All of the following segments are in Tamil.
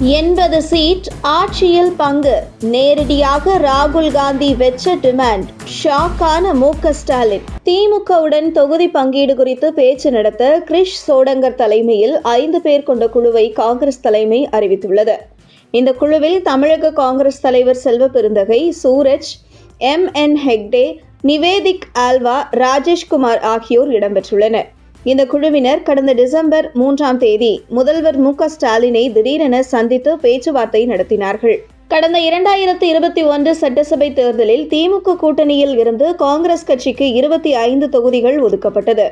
80 சீட் ஆட்சியில் பங்கு, நேரடியாக ராகுல் காந்தி வெச்ச டிமாண்ட். ஷாக்கான மு.க. ஸ்டாலின். திமுகவுடன் தொகுதி பங்கீடு குறித்து பேச்சு நடத்த கிரிஷ் சோடங்கர் தலைமையில் 5 பேர் கொண்ட குழுவை காங்கிரஸ் தலைமை அறிவித்துள்ளது. இந்த குழுவில் தமிழக காங்கிரஸ் தலைவர் செல்வ பெருந்தகை, சூரஜ், M.N. ஹெக்டே, நிவேதிக் ஆல்வா, ராஜேஷ்குமார் ஆகியோர் இடம்பெற்றுள்ளனர். இந்த குழுவினர் கடந்த டிசம்பர் 3ஆம் தேதி முதல்வர் மு.க. ஸ்டாலினை திடீரென சந்தித்து பேச்சுவார்த்தை நடத்தினார்கள். கடந்த 2021 சட்டசபை தேர்தலில் திமுக கூட்டணியில் இருந்து காங்கிரஸ் கட்சிக்கு 25 தொகுதிகள் ஒதுக்கப்பட்டது.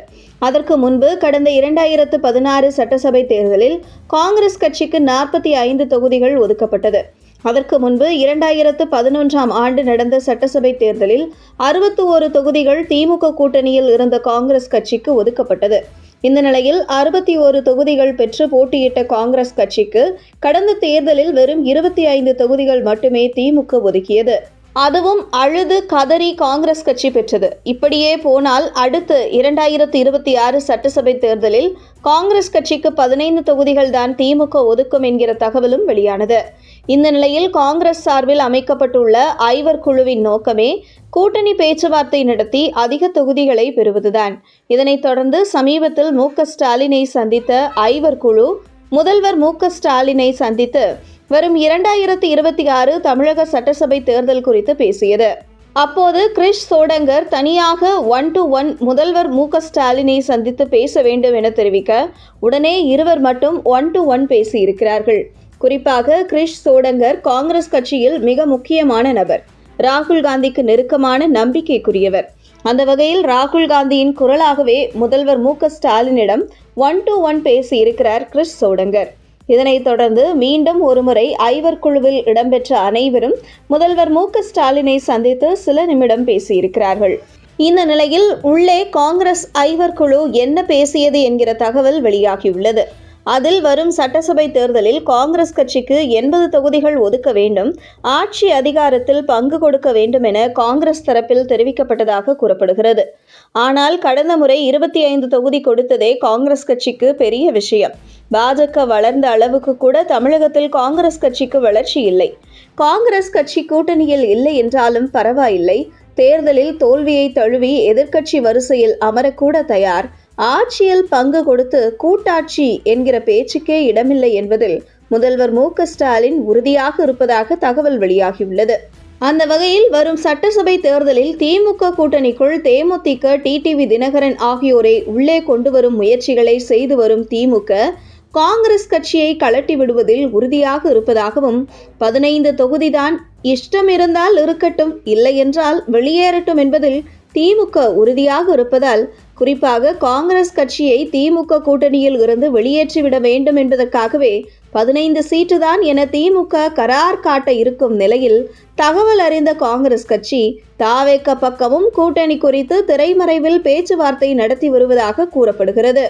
அதற்கு முன்பு கடந்த 2016 சட்டசபை தேர்தலில் காங்கிரஸ் கட்சிக்கு 45 தொகுதிகள் ஒதுக்கப்பட்டது. அதற்கு முன்பு 2011ஆம் ஆண்டு நடந்த சட்டசபை தேர்தலில் 61 தொகுதிகள் திமுக கூட்டணியில் இருந்த காங்கிரஸ் கட்சிக்கு ஒதுக்கப்பட்டது. இந்த நிலையில் 61 தொகுதிகள் பெற்று போட்டியிட்ட காங்கிரஸ் கட்சிக்கு கடந்த தேர்தலில் வெறும் 25 தொகுதிகள் மட்டுமே திமுக ஒதுக்கியது. அதுவும் அழுது கதறி காங்கிரஸ் கட்சி பெற்றது. இப்படியே போனால் அடுத்து 2026 சட்டசபை தேர்தலில் காங்கிரஸ் கட்சிக்கு 15 தொகுதிகள் தான் திமுக ஒதுக்கும் என்கிற தகவலும் வெளியானது. இந்த நிலையில் காங்கிரஸ் சார்பில் அமைக்கப்பட்டுள்ள ஐவர் குழுவின் நோக்கமே கூட்டணி பேச்சுவார்த்தை நடத்தி அதிக தொகுதிகளை பெறுவதுதான். இதனைத் தொடர்ந்து சமீபத்தில் மு.க. ஸ்டாலினை சந்தித்த ஐவர் குழு முதல்வர் மு.க. ஸ்டாலினை சந்தித்து வரும் 2026 தமிழக சட்டசபை தேர்தல் குறித்து பேசியது. அப்போது கிரிஷ் சோடங்கர் தனியாக 1-to-1 முதல்வர் மு.க. ஸ்டாலினை சந்தித்து பேச வேண்டும் என தெரிவிக்க, உடனே இருவர் மட்டும் 1-to-1 பேசியிருக்கிறார்கள். குறிப்பாக கிரிஷ் சோடங்கர் காங்கிரஸ் கட்சியில் மிக முக்கியமான நபர். ராகுல் காந்திக்கு நெருக்கமான நம்பிக்கைக்குரியவர். அந்த வகையில் ராகுல் காந்தியின் குரலாகவே முதல்வர் மு.க. ஸ்டாலினிடம் 1-to-1 பேசியிருக்கிறார் கிரிஷ் சோடங்கர். இதனைத் தொடர்ந்து மீண்டும் ஒருமுறை ஐவர் குழுவில் இடம்பெற்ற அனைவரும் முதல்வர் மு.க. ஸ்டாலினை சந்தித்து சில நிமிடம் பேசியிருக்கிறார்கள். இந்த நிலையில் உள்ளே காங்கிரஸ் ஐவர் குழு என்ன பேசியது என்கிற தகவல் வெளியாகியுள்ளது. அதில் வரும் சட்டசபை தேர்தலில் காங்கிரஸ் கட்சிக்கு 80 தொகுதிகள் ஒதுக்க வேண்டும், ஆட்சி அதிகாரத்தில் பங்கு கொடுக்க வேண்டும் என காங்கிரஸ் தரப்பில் தெரிவிக்கப்பட்டதாக கூறப்படுகிறது. ஆனால் கடந்த முறை 25 தொகுதி கொடுத்ததே காங்கிரஸ் கட்சிக்கு பெரிய விஷயம். பாஜக வளர்ந்த அளவுக்கு கூட தமிழகத்தில் காங்கிரஸ் கட்சிக்கு வளர்ச்சி இல்லை. காங்கிரஸ் கட்சி கூட்டணியில் இல்லை என்றாலும் பரவாயில்லை, தேர்தலில் தோல்வியை தழுவி எதிர்க்கட்சி வரிசையில் அமரக்கூட தயார், ஆட்சியில் பங்கு கொடுத்து கூட்டாட்சி என்கிற பேச்சுக்கே இடமில்லை என்பதில் முதல்வர் மு.க. ஸ்டாலின் உறுதியாக இருப்பதாக தகவல் வெளியாகியுள்ளது. அந்த வகையில் வரும் சட்டசபை தேர்தலில் திமுக கூட்டணிக்குள் தேமுதிக, டிடிவி தினகரன் ஆகியோரை உள்ளே கொண்டு வரும் முயற்சிகளை செய்து வரும் திமுக காங்கிரஸ் கட்சியை கலட்டி விடுவதில் உறுதியாக இருப்பதாகவும், 15 தொகுதிதான், இஷ்டம் இருந்தால் இருக்கட்டும், இல்லை என்றால் வெளியேறட்டும் என்பதில் திமுக உறுதியாக இருப்பதால், குறிப்பாக காங்கிரஸ் கட்சியை திமுக கூட்டணியில் இருந்து வெளியேற்றிவிட வேண்டும் என்பதற்காகவே 15 சீட்டு தான் என திமுக கரார் காட்ட இருக்கும் நிலையில், தகவல் அறிந்த காங்கிரஸ் கட்சி தாவேக பக்கமும் கூட்டணி குறித்து திரைமறைவில் பேச்சுவார்த்தை நடத்தி வருவதாக கூறப்படுகிறது.